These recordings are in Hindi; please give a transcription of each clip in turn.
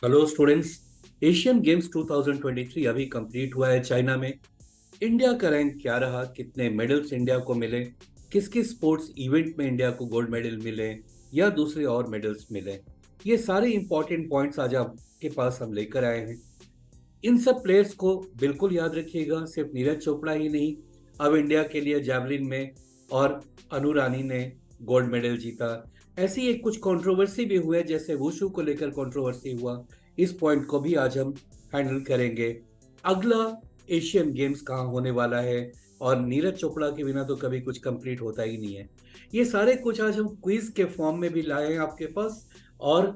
Hello students. एशियन गेम्स 2023 अभी कंप्लीट हुआ है चाइना में। इंडिया का रैंक क्या रहा, कितने मेडल्स इंडिया को मिले, किस किस स्पोर्ट्स इवेंट में इंडिया को गोल्ड मेडल मिले या दूसरे और मेडल्स मिले, ये सारे इंपॉर्टेंट पॉइंट्स आज आपके पास हम लेकर आए हैं। इन सब प्लेयर्स को बिल्कुल याद रखिएगा, सिर्फ नीरज चोपड़ा ही नहीं, अब इंडिया के लिए जैवलिन में और अनु रानी ने गोल्ड मेडल जीता। ऐसी एक कुछ कंट्रोवर्सी भी हुई है, जैसे वुशु को लेकर कंट्रोवर्सी हुआ, इस पॉइंट को भी आज हम हैंडल करेंगे। अगला एशियन गेम्स कहाँ होने वाला है, और नीरज चोपड़ा के बिना तो कभी कुछ कंप्लीट होता ही नहीं है। ये सारे कुछ आज हम क्विज के फॉर्म में भी लाए हैं आपके पास, और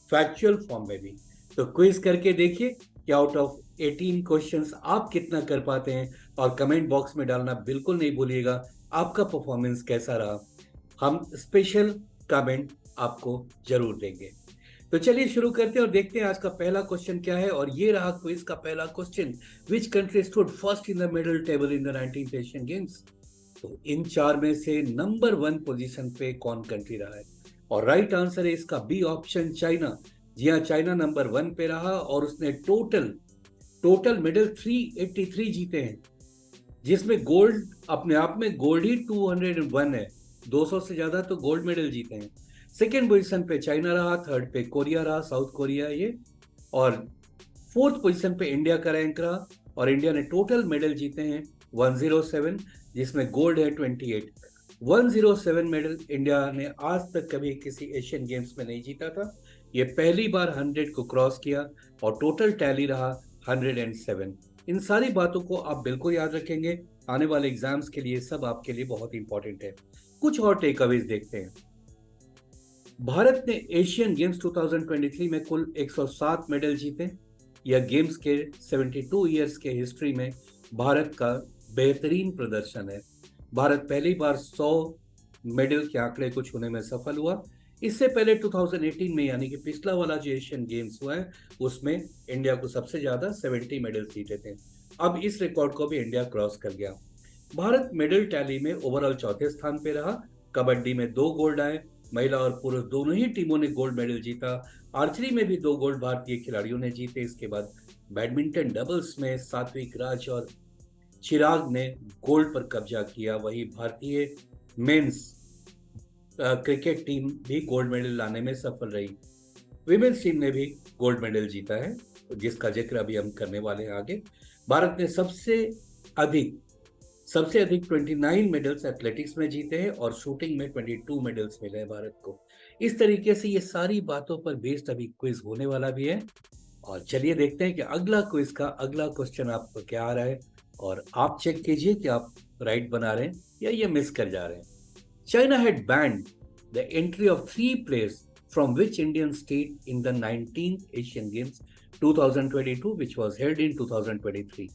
फैक्चुअल फॉर्म में भी। तो क्विज करके देखिए कि आउट ऑफ 18 क्वेश्चंस आप कितना कर पाते हैं, और कमेंट बॉक्स में डालना बिल्कुल नहीं भूलिएगा आपका परफॉर्मेंस कैसा रहा। हम स्पेशल कमेंट आपको जरूर देंगे। तो चलिए शुरू करते हैं और देखते हैं आज का पहला क्वेश्चन क्या है। और ये रहा क्विज का पहला question. Which country stood first in the medal table in the 19th Asian games? तो इन चार में से नंबर वन पोजीशन पे कौन कंट्री रहा है? और राइट आंसर है इसका बी ऑप्शन, चाइना। जी हाँ, चाइना नंबर वन पे रहा और उसने टोटल टोटल मेडल 383 जीते हैं, जिसमें गोल्ड अपने आप में गोल्ड ही 201 है। 200 से ज्यादा तो गोल्ड मेडल जीते हैं। सेकेंड पोजीशन पे चाइना रहा, थर्ड पे कोरिया रहा, साउथ कोरिया ये, और फोर्थ पोजीशन पे इंडिया का रैंक रहा। और इंडिया ने टोटल मेडल जीते हैं 107, जिसमें गोल्ड है 28। 107 मेडल इंडिया ने आज तक कभी किसी एशियन गेम्स में नहीं जीता था। ये पहली बार 100 को क्रॉस किया, और टोटल टैली रहा 107। इन सारी बातों को आप बिल्कुल याद रखेंगे, आने वाले एग्जाम्स के लिए सब आपके लिए बहुत इंपॉर्टेंट है। कुछ और टेक अवेज देखते हैं। भारत ने एशियन गेम्स 2023 में कुल 107 मेडल जीते। यह गेम्स के 72 इयर्स के हिस्ट्री में भारत का बेहतरीन प्रदर्शन है। भारत पहली बार 100 मेडल के आंकड़े को छूने में सफल हुआ। इससे पहले 2018 में, यानी कि पिछला वाला जो एशियन गेम्स हुआ है, उसमें इंडिया को सबसे ज्यादा 70 मेडल जीते थे। अब इस रिकॉर्ड को भी इंडिया क्रॉस कर गया। भारत मेडल टैली में ओवरऑल चौथे स्थान पे रहा। कबड्डी में 2 गोल्ड आए, महिला और पुरुष दोनों ही टीमों ने गोल्ड मेडल जीता। आर्चरी में भी 2 गोल्ड भारतीय खिलाड़ियों ने जीते। इसके बाद बैडमिंटन डबल्स में सात्विक राज और चिराग ने गोल्ड पर कब्जा किया। वही भारतीय मेंस क्रिकेट टीम भी गोल्ड मेडल लाने में सफल रही। विमेन्स टीम ने भी गोल्ड मेडल जीता है, जिसका जिक्र अभी हम करने वाले हैं आगे। भारत ने अधिक सबसे अधिक 29 मेडल्स एथलेटिक्स में जीते हैं, और शूटिंग में 22 मेडल्स मिले हैं भारत को। इस तरीके से ये सारी बातों पर बेस्ड अभी क्विज होने वाला भी है। और चलिए देखते हैं कि अगला क्विज का अगला क्वेश्चन आपको क्या आ रहा है, और आप चेक कीजिए कि आप राइट बना रहे हैं या ये मिस कर जा रहे हैं। China had banned the entry of 3 players from which Indian state in the 19th Asian Games 2022, which was held in 2023?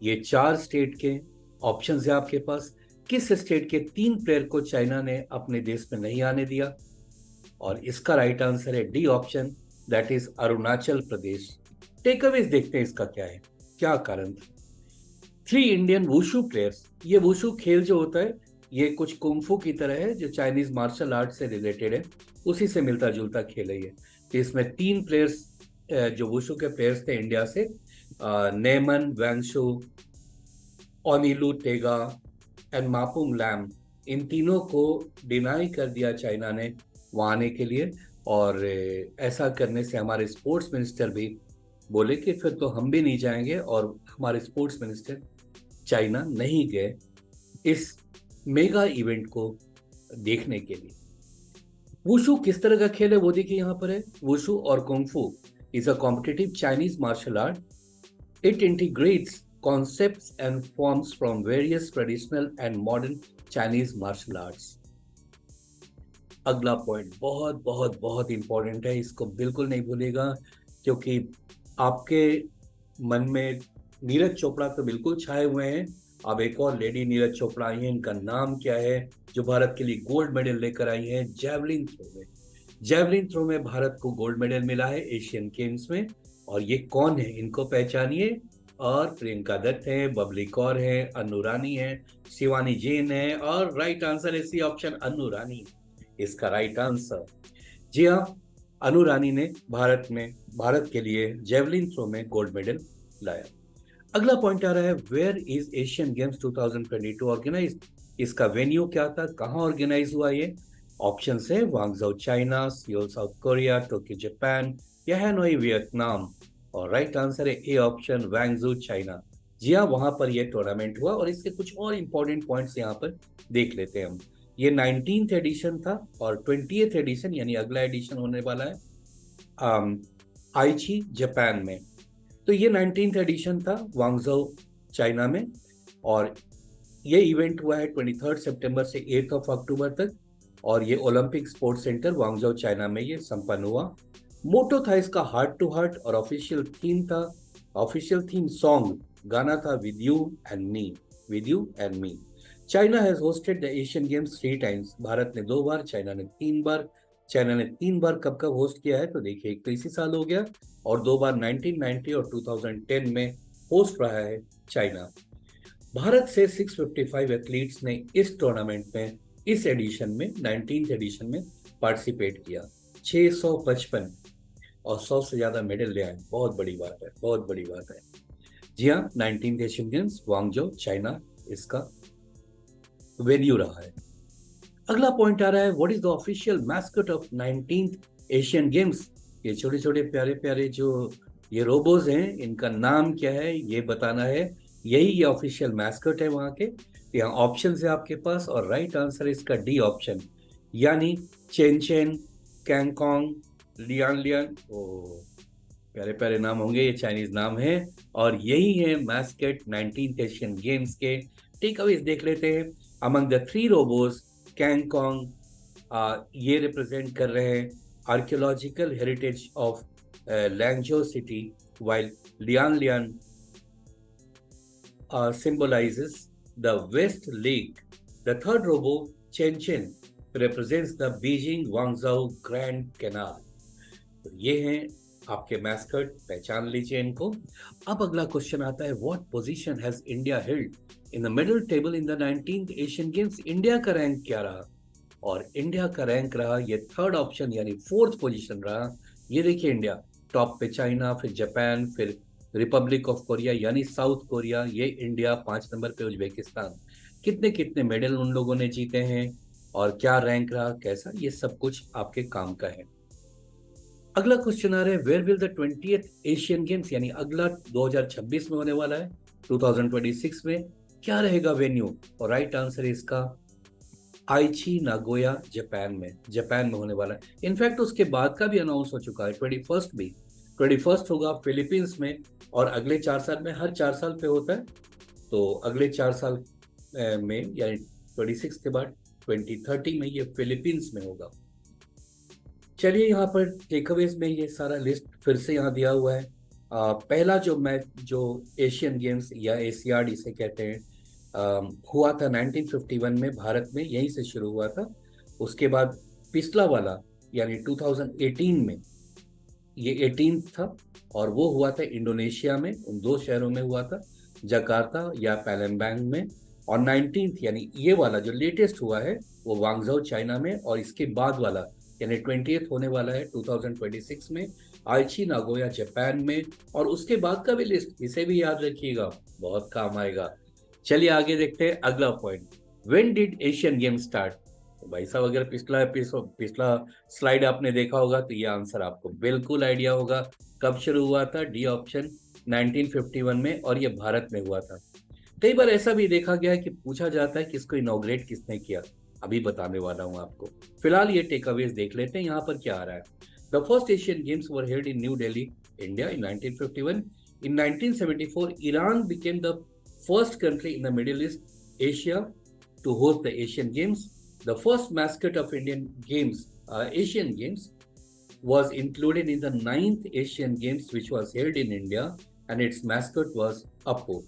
ये 4 स्टेट के ऑप्शंस है आपके पास। किस स्टेट के 3 प्लेयर को चाइना ने अपने देश में नहीं आने दिया? और इसका राइट आंसर है D option, that is Arunachal Pradesh. Takeaways देखते हैं इसका क्या है, क्या कारण था। 3 इंडियन वुशु प्लेयर्स। ये वुशु खेल जो होता है, ये कुछ कुंफू की तरह है, जो चाइनीज मार्शल आर्ट से रिलेटेड है, उसी से मिलता जुलता खेल है ये। तो इसमें 3 प्लेयर्स जो वुशु के प्लेयर्स थे इंडिया से, नेमन वैंगशु, ओनिलू टेगा एंड मापुंग लैम, इन तीनों को डिनाई कर दिया चाइना ने वहां आने के लिए। और ऐसा करने से हमारे स्पोर्ट्स मिनिस्टर भी बोले कि फिर तो हम भी नहीं जाएंगे, और हमारे स्पोर्ट्स मिनिस्टर चाइना नहीं गए इस मेगा इवेंट को देखने के लिए। वुशु किस तरह का खेल है वो देखिए यहाँ पर है। वुशु और kung fu is a competitive Chinese martial art. It integrates concepts and forms from various traditional and modern Chinese martial arts. अगला पॉइंट बहुत बहुत बहुत इंपॉर्टेंट है, इसको बिल्कुल नहीं भूलेगा, क्योंकि आपके मन में नीरज चोपड़ा तो बिल्कुल छाए हुए हैं। अब एक और लेडी नीरज चोपड़ा आई हैं, इनका नाम क्या है, जो भारत के लिए गोल्ड मेडल लेकर आई हैं जैवलिन थ्रो में। जैवलिन थ्रो में भारत को गोल्ड मेडल मिला है एशियन गेम्स में। और ये कौन है, इनको पहचानिए। और प्रियंका दत्त है, बबली कौर है, अनु रानी है, शिवानी जैन है, और राइट आंसर है सी ऑप्शन, अनु रानी, इसका राइट आंसर। जी हाँ, अनु रानी ने भारत के लिए जेवलिन थ्रो में गोल्ड मेडल लाया। अगला पॉइंट आ रहा है, where is Asian Games 2022 organise? इसका वेन्यू क्या था, कहाँ ऑर्गेनाइज हुआ ये? ऑप्शन है Hangzhou China, Seoul South Korea, Tokyo Japan या हैनोई वियतनाम। और राइट आंसर है ए ऑप्शन, वांगझो चाइना। जी हाँ, वहां पर यह टूर्नामेंट हुआ। और इसके कुछ और इंपॉर्टेंट पॉइंट्स यहाँ पर देख लेते हैं हम। ये 19th एडिशन था और 20th एडिशन यानी अगला एडिशन होने वाला है आइची जापान में। तो ये 19th एडिशन था वांगझो चाइना में। और ये इवेंट हुआ है 23 सितंबर से 8 अक्टूबर तक। और ये ओलंपिक स्पोर्ट्स सेंटर वांगझो चाइना में ये संपन्न हुआ। मोटो था इसका हार्ट टू हार्ट। और ऑफिशियल थीम सॉन्ग गाना था with you and me, with you and me. China has hosted the Asian games 3 times. Bharat ने 2 बार, चाइना ने 3 बार। चाइना ने 3 बार कब कब होस्ट किया है तो देखिए, एक तो इसी साल हो गया और 2 बार 1990 और 2010 में होस्ट रहा है चाइना। भारत से 655 एथलीट्स ने इस टूर्नामेंट में, इस एडिशन में, 19th एडिशन में पार्टिसिपेट किया। 655 और 100 से ज्यादा मेडल ले आए। बहुत बड़ी बात है, बहुत बड़ी बात है। जी हाँ, 19th एशियन गेम्स वांगझो चाइना इसका वेन्यू रहा है। अगला पॉइंट आ रहा है, what is the official mascot of 19th Asian games? ये छोटे छोटे प्यारे प्यारे जो ये रोबोज हैं, इनका नाम क्या है ये बताना है। यही ये ऑफिशियल मैस्कट है वहां के। यहाँ ऑप्शन है आपके पास और राइट आंसर इसका डी ऑप्शन, यानी चेन चेन, कैंगकॉन्ग, लियान लियान। ओ, प्यारे प्यारे नाम होंगे, ये चाइनीज नाम है। और यही है मैस्कट 19th एशियन गेम्स के। टेक अवेज देख लेते हैं। अमंग द 3 रोबोज, कैंगकॉन्ग ये रिप्रेजेंट कर रहे हैं archaeological heritage of Liangzhu city, while Lian Lian symbolizes the West Lake. The third robo, Chen Chen, represents the Beijing Guangzhou Grand Canal. तो ये हैं आपके मैस्कट, पहचान लीजिए इनको। अब अगला क्वेश्चन आता है, what position has India held in the medal table in the 19th Asian games? India का रैंक क्या रहा? और इंडिया का रैंक रहा ये 3rd ऑप्शन यानी 4th पोजीशन रहा। ये देखिए, इंडिया टॉप पे, चाइना, फिर जापान, फिर रिपब्लिक ऑफ कोरिया यानी साउथ कोरिया, ये इंडिया 5 नंबर पे, उज्बेकिस्तान। कितने कितने मेडल उन लोगों ने जीते हैं और क्या रैंक रहा, कैसा, ये सब कुछ आपके काम का है। अगला क्वेश्चन आ रहा है, where will the 20th Asian Games, यानी अगला 2026 में होने वाला है, 2026 में क्या रहेगा वेन्यू? और राइट आंसर है इसका आइची नागोया, जापान में होने वाला है। इनफैक्ट उसके बाद का भी अनाउंस हो चुका है, 21st होगा फिलीपींस में। और अगले 4 साल में, हर 4 साल पे होता है, तो अगले 4 साल में यानी 26 के बाद 2030 में ये फिलीपींस में होगा। चलिए, यहाँ पर टेकअवेज में ये सारा लिस्ट फिर से यहाँ दिया हुआ है। पहला जो मैच, जो एशियन गेम्स या एशियाड इसे कहते हैं, हुआ था 1951 में, भारत में, यहीं से शुरू हुआ था। उसके बाद पिछला वाला यानी 2018 में, ये 18th था और वो हुआ था इंडोनेशिया में, उन 2 शहरों में हुआ था, जकार्ता या पैलम्बैंग में। और 19th यानी ये वाला जो लेटेस्ट हुआ है वो वांगझो चाइना में। और इसके बाद वाला यानी 20th होने वाला है 2026 में, आइची नागोया जापान में। और उसके बाद का भी लिस्ट, इसे भी याद रखिएगा, बहुत काम आएगा। चलिए आगे देखते हैं अगला point, when did Asian game start? भाई साहब, अगर पिछला स्लाइड आपने देखा होगा तो ये आंसर आपको बिल्कुल आइडिया होगा। कब शुरू हुआ था? डी ऑप्शन, 1951 में। और ये भारत में हुआ था। कई बार ऐसा भी देखा गया है कि पूछा जाता है कि इसको इनॉग्रेट किसने किया, अभी बताने वाला हूं आपको। फिलहाल ये टेकअवेज देख लेते हैं, यहाँ पर क्या आ रहा है। The first Asian games were held in new Delhi, India in 1951। In 1974 Iran became the first country in the middle east Asia to host the Asian Games. The first mascot of Asian Games was included in the 9th Asian Games which was held in India and its mascot was Appu.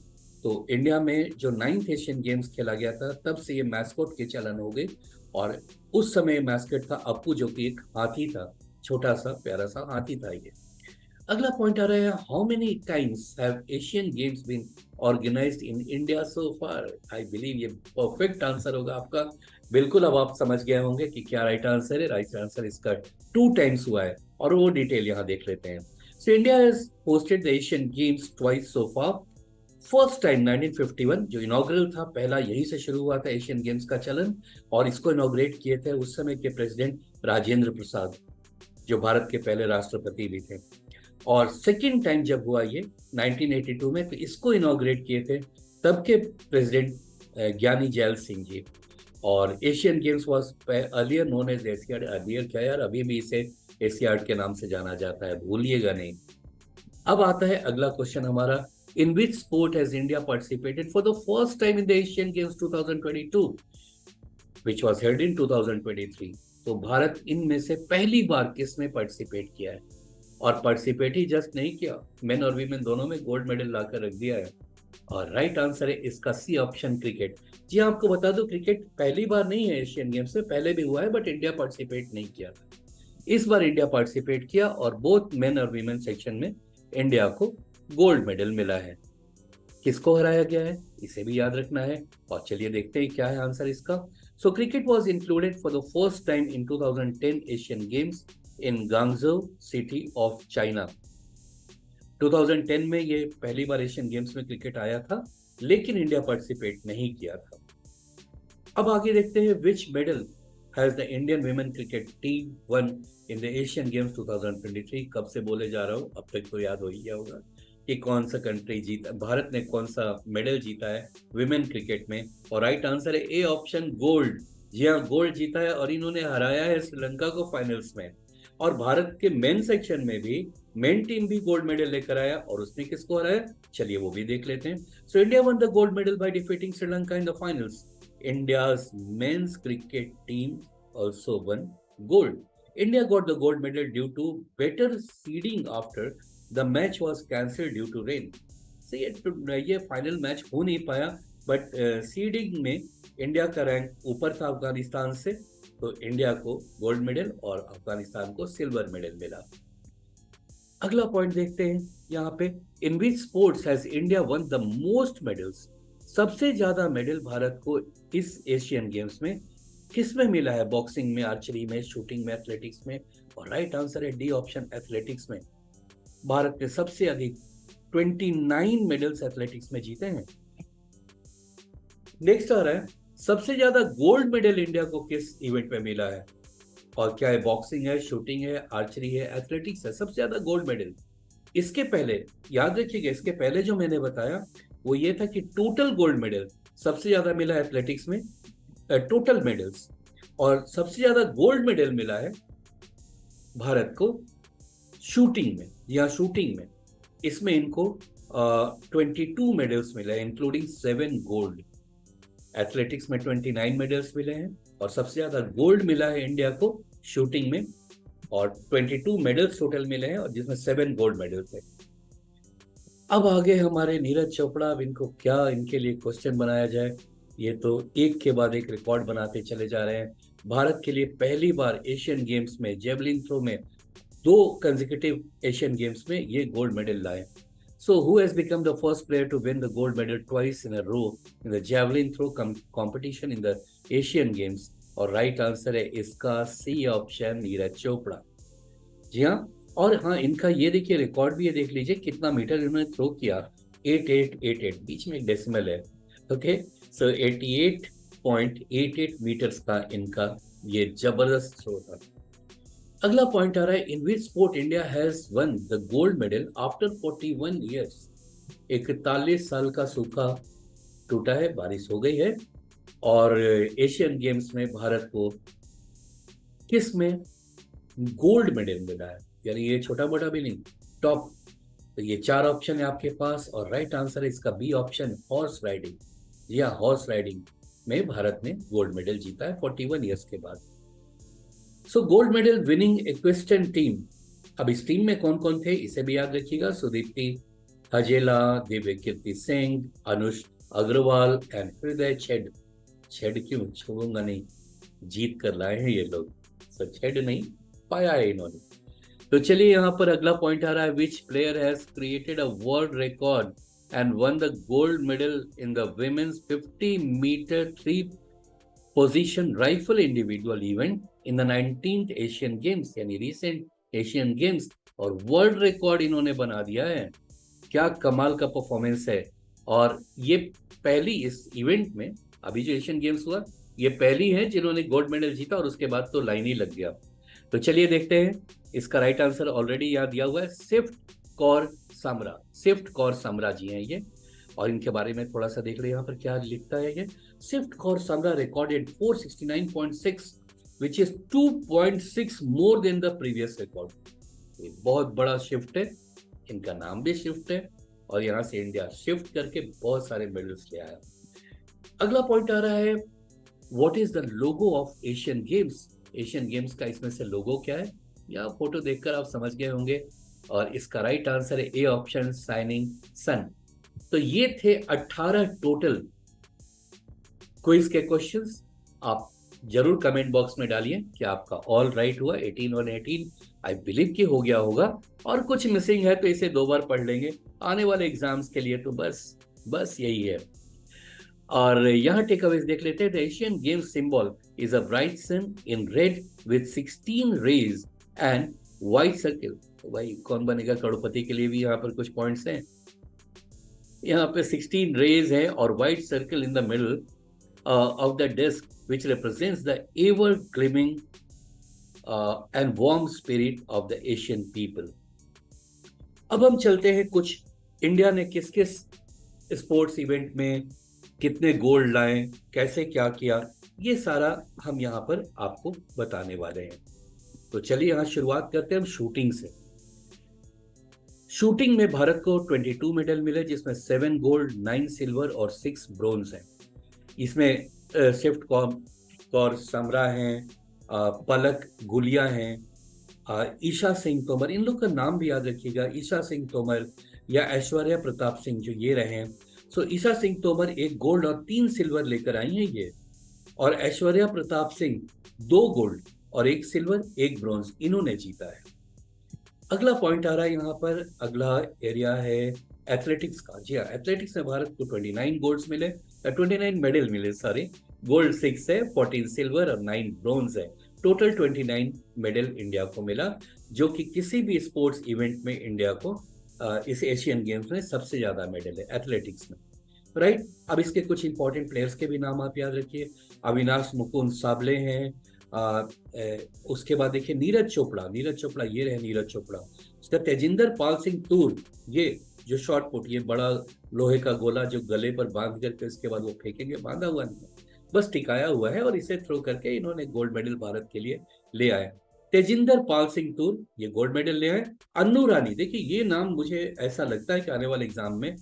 तो इंडिया में जो 9th एशियन गेम्स खेला गया था, तब से ये मैस्कॉट के चलन हो गए। और उस समय मैस्कट था अप्पू, जो कि एक हाथी था, छोटा सा प्यारा सा हाथी था ये। अगला पॉइंट आ रहा है, how many times have Asian Games been organised in India so far. I believe ये परफेक्ट आंसर होगा आपका। बिल्कुल, अब आप समझ गए होंगे कि क्या राइट आंसर है। राइट आंसर इसका 2 टाइम्स हुआ है, और वो डिटेल यहाँ देख लेते हैं। So India has hosted the Asian games twice so far. First time 1951 जो इनॉग्रल था, पहला यहीं से शुरू हुआ था एशियन गेम्स का चलन, और इसको इनॉग्रेट किए थे उस समय के प्रेसिडेंट राजेंद्र प्रसाद, जो भारत के पहले राष्ट्रपति भी थे। और सेकेंड टाइम जब हुआ ये 1982 में, तो इसको इनॉग्रेट किए थे तब के प्रेसिडेंट ज्ञानी जैल सिंह जी। और Asian Games was earlier known as Asiad. Earlier क्या यार, अभी भी इसे एशियाड के नाम से जाना जाता है, भूलिएगा नहीं। अब आता है अगला क्वेश्चन हमारा, in which sport has India participated for the first time in the Asian Games 2022 which was held in 2023। तो भारत इनमें से पहली बार किस में पार्टिसिपेट किया है? और पार्टिसिपेट ही जस्ट नहीं किया, मेन और वीमेन दोनों में गोल्ड मेडल लाकर रख दिया है। और राइट आंसर है इसका सी ऑप्शन, क्रिकेट। जी हाँ, आपको बता दो, क्रिकेट पहली बार नहीं है एशियन गेम्स में, पहले भी हुआ है बट इंडिया पार्टिसिपेट नहीं किया था। इस बार इंडिया पार्टिसिपेट किया और बोथ मेन और वीमेन सेक्शन में इंडिया को गोल्ड मेडल मिला है। किसको हराया गया है इसे भी याद रखना है। और चलिए देखते हैं क्या है आंसर इसका। So cricket was included for the first time in 2010 Asian Games in Guangzhou city of China. 2010 में ये पहली बार एशियन गेम्स में क्रिकेट आया था, लेकिन इंडिया पार्टिसिपेट नहीं किया था। अब आगे देखते हैं, विच medal has the Indian women cricket team one in the Asian games 2023। कब से बोले जा रहा हूँ, अब तक तो याद हो ही गया होगा कि कौन सा कंट्री जीता, भारत ने कौन सा मेडल जीता है वुमेन क्रिकेट में। और राइट आंसर है ए ऑप्शन, गोल्ड। जी हाँ, गोल्ड जीता है, और इन्होंने हराया है श्रीलंका को फाइनल्स में। और भारत के मेन सेक्शन में भी मेन टीम भी गोल्ड मेडल लेकर आया, और उसने किसको हराया, चलिए वो भी देख लेते हैं। So India won the gold medal by defeating Sri Lanka in the finals. India's men's cricket team also won gold. India got the gold medal due to better seeding after the match was cancelled due to rain. So ये फाइनल मैच हो नहीं पाया, बट सीडिंग में इंडिया का रैंक ऊपर था अफगानिस्तान से, तो इंडिया को गोल्ड मेडल और अफगानिस्तान को सिल्वर मेडल मिला। अगला पॉइंट देखते हैं यहाँ पे, in which sports has India won the most medals. सबसे ज्यादा मेडल भारत को इस एशियन गेम्स में किस में मिला है? बॉक्सिंग में, आर्चरी में, शूटिंग में, एथलेटिक्स में। और राइट आंसर है डी ऑप्शन, एथलेटिक्स में। भारत ने सबसे अधिक 29 मेडल्स एथलेटिक्स में जीते हैं। नेक्स्ट आ रहा है, सबसे ज्यादा गोल्ड मेडल इंडिया को किस इवेंट में मिला है? और क्या है, बॉक्सिंग है, शूटिंग है, आर्चरी है, एथलेटिक्स है? सबसे ज्यादा गोल्ड मेडल। इसके पहले याद रखिएगा, इसके पहले जो मैंने बताया वो ये था कि टोटल गोल्ड मेडल सबसे ज्यादा मिला है एथलेटिक्स में, टोटल मेडल्स। और सबसे ज्यादा गोल्ड मेडल मिला है भारत को शूटिंग में, या शूटिंग में। इसमें इनको 22 मेडल्स मिले हैं, इंक्लूडिंग 7 गोल्ड। एथलेटिक्स में 29 मेडल्स मिले हैं, और सबसे ज्यादा गोल्ड मिला है इंडिया को शूटिंग में, और 22 मेडल्स टोटल मिले हैं, और जिसमें 7 गोल्ड मेडल्स है। अब आगे हमारे नीरज चोपड़ा, अब इनको क्या इनके लिए क्वेश्चन बनाया जाए, ये तो एक के बाद एक रिकॉर्ड बनाते चले जा रहे हैं। भारत के लिए पहली बार एशियन गेम्स में जेवलिन थ्रो में 2 कंसेक्यूटिव एशियन गेम्स में ये गोल्ड मेडल लाए। So who has become the first player to win the gold medal twice in a row in the javelin throw competition in the Asian Games? और राइट आंसर है इसका सी ऑप्शन, नीरज चोपड़ा। जी हाँ, और हाँ, इनका ये देखिए रिकॉर्ड भी, ये देख लीजिए कितना मीटर इन्होंने थ्रो किया, 8888, बीच में एक डेसिमल है। ओके, सो 88.88 मीटर्स का इनका ये जबरदस्त थ्रो था। अगला पॉइंट आ रहा है, in which sport India has won the gold medal after 41 years. 41 साल का सूखा टूटा है, बारिश हो गई है, और एशियन गेम्स में भारत को किस में गोल्ड मेडल मिला है? यानी ये छोटा मोटा भी नहीं, टॉप। तो ये 4 ऑप्शन है आपके पास, और राइट आंसर है इसका बी ऑप्शन, हॉर्स राइडिंग। या हॉर्स राइडिंग में भारत ने गोल्ड मेडल जीता है 41 ईयर्स के बाद। So gold medal winning equestrian team, अब इस टीम में कौन कौन थे इसे भी याद रखिएगा। सुदीप्ति हजेला, दिव्य कीर्ति सिंह, अनुष अग्रवाल एंड हृदय छेड। छेड क्यों, छोड़ूंगा नहीं, जीत कर लाए हैं ये लोग, सो छेड नहीं पाया है इन्होंने। तो चलिए यहाँ पर अगला पॉइंट आ रहा है, which player has created a world record and won the gold medal in the women's 50 metre three position rifle individual event in the 19th Asian Games, यानी रिसेंट एशियन गेम्स, और वर्ल्ड रिकॉर्ड इन्होंने बना दिया है। क्या कमाल का परफॉर्मेंस है। और ये पहली इस इवेंट में, अभी जो एशियन गेम्स हुआ, ये पहली है जिन्होंने गोल्ड मेडल जीता, और उसके बाद तो लाइन ही लग गया। तो चलिए देखते हैं, इसका राइट आंसर ऑलरेडी यहाँ दिया हुआ है, स्विफ्ट कौर समरा। स्विफ्ट कौर समरा जी हैं ये, और इनके बारे में थोड़ा सा देख ले यहाँ पर क्या लिखता है ये। Sift Kaur Samra recorded 469.6 which is 2.6 more than the previous record. बहुत बड़ा शिफ्ट है, इनका नाम भी शिफ्ट है, और यहाँ से इंडिया शिफ्ट करके बहुत सारे मेडल्स ले आया। अगला पॉइंट आ रहा है, what is the logo of Asian games. Asian games का इसमें से लोगो क्या है, या फोटो देखकर आप समझ गए होंगे, और इसका राइट आंसर है ए ऑप्शन, शाइनिंग सन। तो ये थे 18 टोटल क्विज के क्वेश्चंस। आप जरूर कमेंट बॉक्स में डालिए कि आपका ऑल राइट हुआ, 18 और 18 आई बिलीव कि हो गया होगा, और कुछ मिसिंग है तो इसे 2 बार पढ़ लेंगे आने वाले एग्जाम्स के लिए, तो बस यही है। और यहाँ टेक अवेज देख लेते हैं। The Asian game symbol is a bright sun in red with 16 rays and white circle. तो भाई कौन बनेगा करोड़पति के लिए भी यहाँ पर कुछ पॉइंट्स हैं। यहाँ पे 16 रेज है और white circle in the middle of the disc which represents the ever gleaming and warm spirit of the Asian people. अब हम चलते हैं, कुछ इंडिया ने किस किस स्पोर्ट्स इवेंट में कितने गोल्ड लाए, कैसे क्या किया, ये सारा हम यहाँ पर आपको बताने वाले हैं। तो चलिए यहाँ शुरुआत करते हैं हम शूटिंग से। शूटिंग में भारत को 22 मेडल मिले, जिसमें 7 गोल्ड, 9 सिल्वर और 6 ब्रोंज हैं। इसमें स्विफ्ट कौर समरा हैं, पलक गुलिया हैं, ईशा सिंह तोमर, इन लोग का नाम भी याद रखिएगा, ईशा सिंह तोमर या ऐश्वर्या प्रताप सिंह जो ये रहे हैं। सो ईशा सिंह तोमर 1 गोल्ड और 3 सिल्वर लेकर आई हैं ये, और ऐश्वर्या प्रताप सिंह 2 गोल्ड और 1 सिल्वर 1 ब्रॉन्ज इन्होंने जीता है। अगला पॉइंट आ रहा है यहाँ पर, अगला एरिया है एथलेटिक्स का। जी हाँ, एथलेटिक्स में भारत को 29 गोल्ड्स मिले, 29 मेडल मिले, सॉरी, गोल्ड 6 है, 14 सिल्वर और 9 ब्रोंज है, टोटल 29 मेडल इंडिया को मिला, जो कि किसी भी स्पोर्ट्स इवेंट में इंडिया को इस एशियन गेम्स में सबसे ज्यादा मेडल है एथलेटिक्स में, राइट। अब इसके कुछ इंपॉर्टेंट प्लेयर्स के भी नाम आप याद रखिए। अविनाश मुकुंद साबले हैं, उसके बाद देखिए नीरज चोपड़ा ये रहे नीरज चोपड़ा। उसका तेजिंदर पाल सिंह तूर, ये जो शॉर्ट पुट, ये बड़ा लोहे का गोला जो गले पर बांध करके उसके बाद वो फेंकेंगे, बांधा हुआ नहीं, बस टिकाया हुआ है, और इसे थ्रो करके इन्होंने गोल्ड मेडल भारत के लिए ले आए। तेजिंदर पाल सिंह तूर ये गोल्ड मेडल ले आए। अन्नू रानी, देखिए ये नाम मुझे ऐसा लगता है कि आने वाले एग्जाम में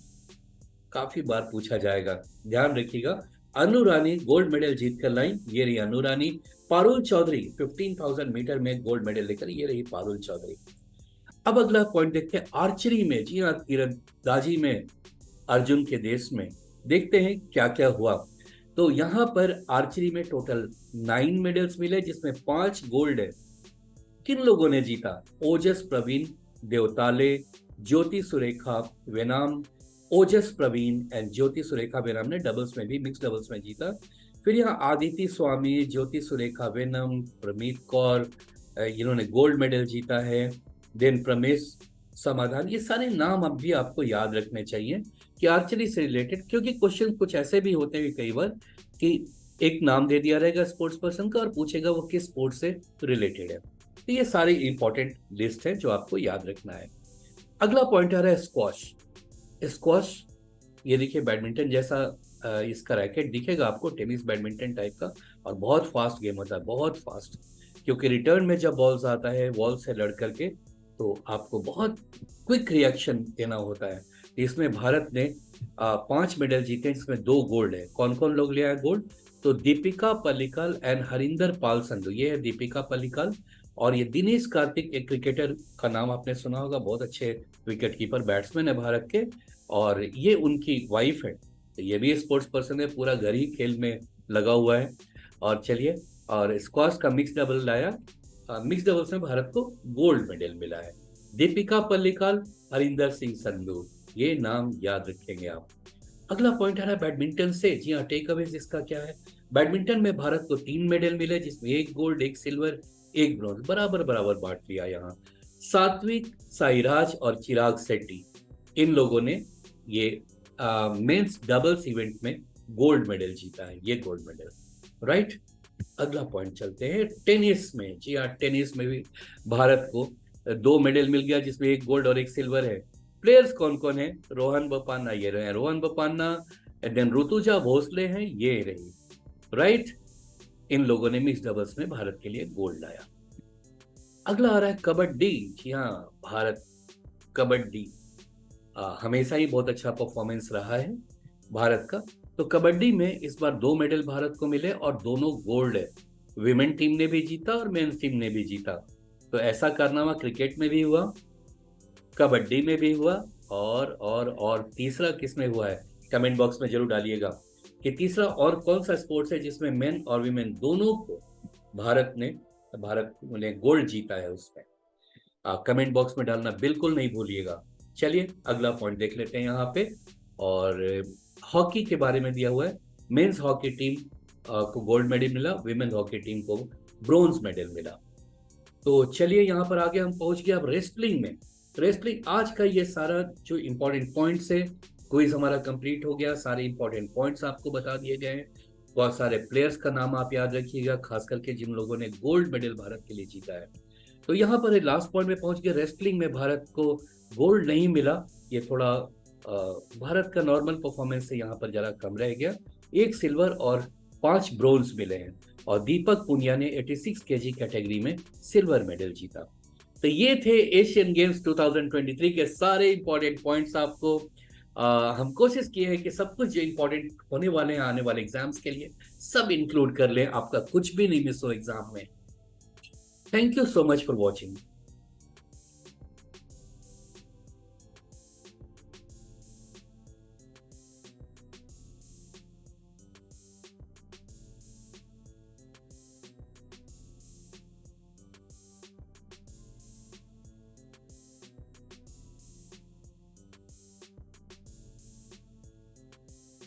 काफी बार पूछा जाएगा, ध्यान रखिएगा। अन्नू रानी गोल्ड मेडल जीत कर लाई, ये रही अन्नू रानी। पारुल चौधरी 15,000 मीटर में गोल्ड मेडल लेकर, ये रही पारुल चौधरी। अब अगला पॉइंट देखते हैं आर्चरी में। जी हाँ, तीरंदाजी में अर्जुन के देश में देखते हैं क्या क्या हुआ। तो यहाँ पर आर्चरी में टोटल 9 मेडल्स मिले, जिसमें 5 गोल्ड है। किन लोगों ने जीता? ओजस प्रवीण देवताले, ज्योति सुरेखा वेनाम। ओजस प्रवीण एंड ज्योति सुरेखा वेनाम ने डबल्स में भी, मिक्स डबल्स में जीता। फिर यहाँ आदिति स्वामी, ज्योति सुरेखा वेनम, प्रमीत कौर, इन्होंने गोल्ड मेडल जीता है। देन प्रमेश समाधान, ये सारे नाम अब भी आपको याद रखने चाहिए कि आर्चरी से रिलेटेड, क्योंकि क्वेश्चन कुछ ऐसे भी होते हैं कई बार कि एक नाम दे दिया रहेगा स्पोर्ट्स पर्सन का और पूछेगा वो किस स्पोर्ट से रिलेटेड है। तो ये सारे इंपॉर्टेंट लिस्ट है जो आपको याद रखना है। अगला पॉइंट आ रहा है स्क्वॉश। स्क्वॉश ये देखिए बैडमिंटन जैसा इसका रैकेट दिखेगा आपको, टेनिस बैडमिंटन टाइप का, और बहुत फास्ट गेम होता है, बहुत फास्ट, क्योंकि रिटर्न में जब बॉल्स आता है वॉल से लड़ करके तो आपको बहुत क्विक रिएक्शन देना होता है। इसमें भारत ने 5 मेडल जीते, इसमें 2 गोल्ड है। कौन कौन लोग ले आए गोल्ड? तो दीपिका पल्लिकल एंड हरिंदर पाल संधू, ये है दीपिका पल्लिकल, और ये दिनेश कार्तिक, एक क्रिकेटर का नाम आपने सुना होगा, बहुत अच्छे विकेट कीपर बैट्समैन है भारत के, और ये उनकी वाइफ है। तो ये भी स्पोर्ट्स पर्सन है, पूरा घर ही खेल में लगा हुआ है। और चलिए, और स्क्वाश का मिक्स डबल लाया मिक्स डबल्स में भारत को गोल्ड मेडल मिला है। दीपिका पल्लिकल, हरिंदर सिंह संधू, ये नाम याद रखेंगे आप। अगला पॉइंट आ रहा है बैडमिंटन से। जी हाँ, टेक अवेज इसका क्या है? बैडमिंटन में भारत को 3 मेडल मिले, जिसमें 1 गोल्ड, 1 सिल्वर, 1 ब्रॉन्ज, बराबर बराबर बांट लिया यहाँ। सात्विक साईराज और चिराग शेट्टी, इन लोगों ने ये मेंस डबल्स इवेंट में गोल्ड मेडल जीता है, ये गोल्ड मेडल, राइट। अगला पॉइंट चलते हैं टेनिस में। जी हाँ, टेनिस में भी भारत को 2 मेडल मिल गया, जिसमें 1 गोल्ड और 1 सिल्वर है। प्लेयर्स कौन कौन है? रोहन बोपन्ना, ये रहे रोहन बोपन्ना, एंड देन ऋतुजा भोसले हैं, ये रही, राइट। इन लोगों ने मिक्स डबल्स में भारत के लिए गोल्ड लाया। अगला आ रहा है कबड्डी। जी हाँ, भारत कबड्डी हमेशा ही बहुत अच्छा परफॉर्मेंस रहा है भारत का। तो कबड्डी में इस बार 2 मेडल भारत को मिले और दोनों गोल्ड है। विमेन टीम ने भी जीता और मेंस टीम ने भी जीता। तो ऐसा कारनामा क्रिकेट में भी हुआ, कबड्डी में भी हुआ, और तीसरा किस में हुआ है? कमेंट बॉक्स में जरूर डालिएगा कि तीसरा और कौन सा स्पोर्ट्स है जिसमें मेन और विमेन दोनों को भारत ने गोल्ड जीता है उसमें। कमेंट बॉक्स में डालना बिल्कुल नहीं भूलिएगा। चलिए अगला पॉइंट देख लेते हैं यहाँ पे। और हॉकी के बारे में दिया हुआ है। मेंस हॉकी टीम को गोल्ड मेडल मिला, विमेन हॉकी टीम को ब्रोंज मेडल मिला। तो चलिए यहाँ पर आगे हम पहुंच गए अब रेसलिंग में। रेसलिंग आज का ये सारा जो इंपॉर्टेंट पॉइंट्स है, क्विज हमारा कंप्लीट हो गया, सारे इंपॉर्टेंट पॉइंट्स आपको बता दिए गए हैं। बहुत सारे प्लेयर्स का नाम आप याद रखिएगा, खास करके जिन लोगों ने गोल्ड मेडल भारत के लिए जीता है। तो यहाँ पर लास्ट पॉइंट में पहुंच गए, रेसलिंग में भारत को गोल्ड नहीं मिला। ये थोड़ा भारत का नॉर्मल परफॉर्मेंस से यहाँ पर जरा कम रह गया। 1 सिल्वर और 5 ब्रोंज मिले हैं, और दीपक पुनिया ने 86 केजी कैटेगरी में सिल्वर मेडल जीता। तो ये थे एशियन गेम्स 2023 के सारे इंपॉर्टेंट पॉइंट्स। आपको हम कोशिश किए हैं कि सब कुछ जो इंपॉर्टेंट होने वाले हैं आने वाले एग्जाम्स के लिए सब इंक्लूड कर लें, आपका कुछ भी नहीं मिस हो एग्जाम में। Thank you so much for watching.